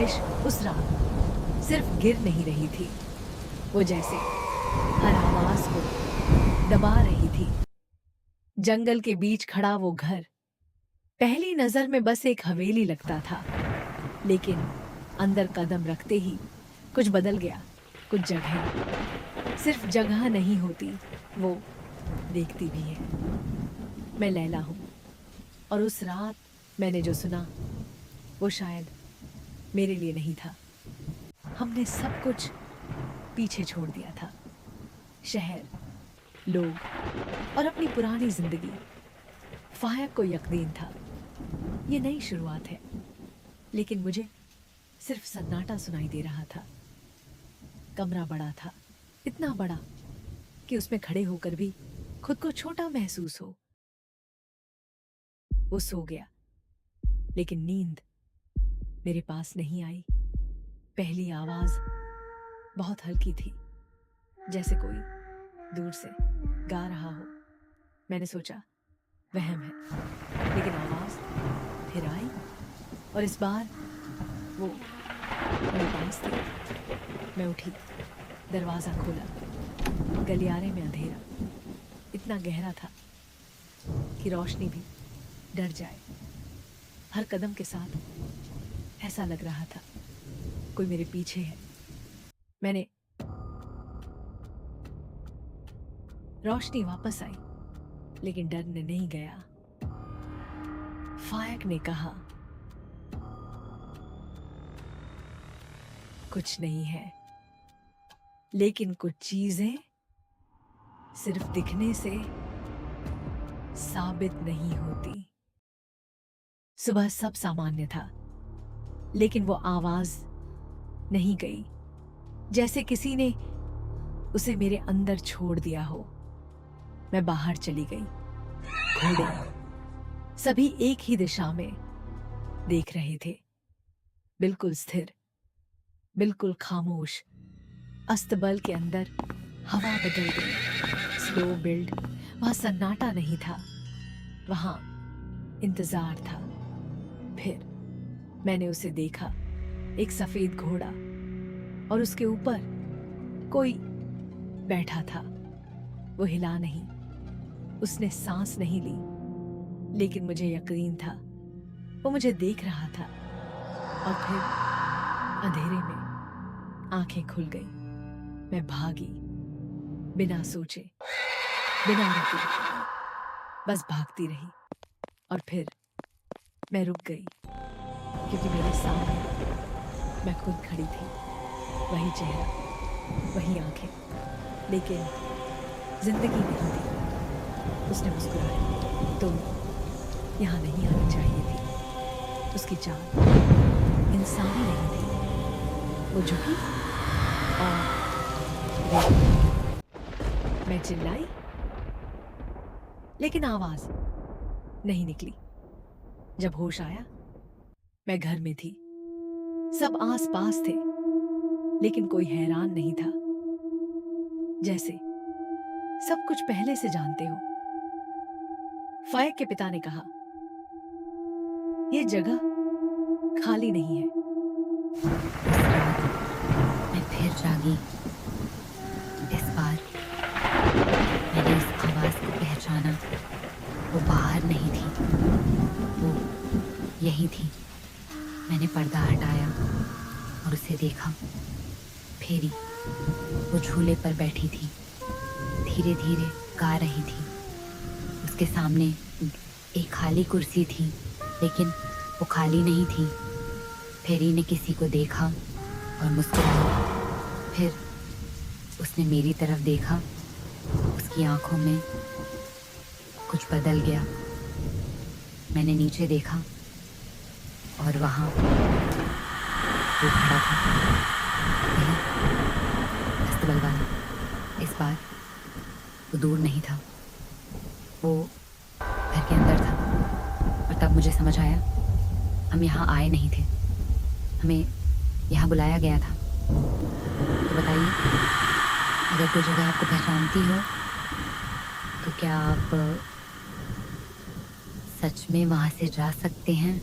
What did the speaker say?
बारिश उस रात सिर्फ गिर नहीं रही थी, वो जैसे हर आवाज को दबा रही थी। जंगल के बीच खड़ा वो घर पहली नजर में बस एक हवेली लगता था, लेकिन अंदर कदम रखते ही कुछ बदल गया। कुछ जगह सिर्फ जगह नहीं होती, वो देखती भी है। मैं लैला हूं, और उस रात मैंने जो सुना वो शायद मेरे लिए नहीं था। हमने सब कुछ पीछे छोड़ दिया था, शहर, लोग और अपनी पुरानी जिंदगी। फायक को यकीन था ये नई शुरुआत है, लेकिन मुझे सिर्फ सन्नाटा सुनाई दे रहा था। कमरा बड़ा था, इतना बड़ा कि उसमें खड़े होकर भी खुद को छोटा महसूस हो। वो सो गया, लेकिन नींद मेरे पास नहीं आई। पहली आवाज बहुत हल्की थी, जैसे कोई दूर से गा रहा हो। मैंने सोचा वहम है, लेकिन आवाज फिर आई, और इस बार वो मेरे पास थी। मैं उठी, दरवाजा खोला। गलियारे में अंधेरा इतना गहरा था कि रोशनी भी डर जाए। हर कदम के साथ ऐसा लग रहा था कोई मेरे पीछे है। मैंने रोशनी वापस आई, लेकिन डरने नहीं गया। फायक ने कहा, कुछ नहीं है, लेकिन कुछ चीजें सिर्फ दिखने से साबित नहीं होती। सुबह सब सामान्य था, लेकिन वो आवाज नहीं गई, जैसे किसी ने उसे मेरे अंदर छोड़ दिया हो। मैं बाहर चली गई। घोड़े सभी एक ही दिशा में देख रहे थे, बिल्कुल स्थिर, बिल्कुल खामोश। अस्तबल के अंदर हवा बदल गई। स्लो बिल्ड, वहां सन्नाटा नहीं था, वहां इंतजार था। फिर मैंने उसे देखा, एक सफेद घोड़ा, और उसके ऊपर कोई बैठा था। वो हिला नहीं, उसने सांस नहीं ली, लेकिन मुझे यकीन था वो मुझे देख रहा था। और फिर अंधेरे में आंखें खुल गई। मैं भागी, बिना सोचे, बिना रुके, बस भागती रही। और फिर मैं रुक गई, क्योंकि मेरे सामने मैं खुद खड़ी थी। वही चेहरा, वही आंखें, लेकिन जिंदगी नहीं थी। उसने मुस्कुराया। तुम यहाँ नहीं आनी चाहिए थी। उसकी चाल इंसानी नहीं थी। वो झुकी और मैं चिल्लाई, लेकिन आवाज नहीं निकली। जब होश आया, मैं घर में थी। सब आस पास थे, लेकिन कोई हैरान नहीं था, जैसे सब कुछ पहले से जानते हो। फायक के पिता ने कहा, यह जगह खाली नहीं है। मैं फिर जागी। इस बार मैंने उस आवाज को पहचाना। वो बाहर नहीं थी, वो यही थी। मैंने पर्दा हटाया और उसे देखा। फेरी वो झूले पर बैठी थी, धीरे धीरे गा रही थी। उसके सामने एक खाली कुर्सी थी, लेकिन वो खाली नहीं थी। फेरी ने किसी को देखा और मुस्कुराया। फिर उसने मेरी तरफ देखा। उसकी आंखों में कुछ बदल गया। मैंने नीचे देखा और वहां वो खड़ा था, वही अस्तबल वाला। इस बार वो दूर नहीं था, वो घर के अंदर था। और तब मुझे समझ आया, हम यहाँ आए नहीं थे, हमें यहाँ बुलाया गया था। तो बताइए, अगर कोई जगह आपको पहचानती हो तो क्या आप सच में वहाँ से जा सकते हैं?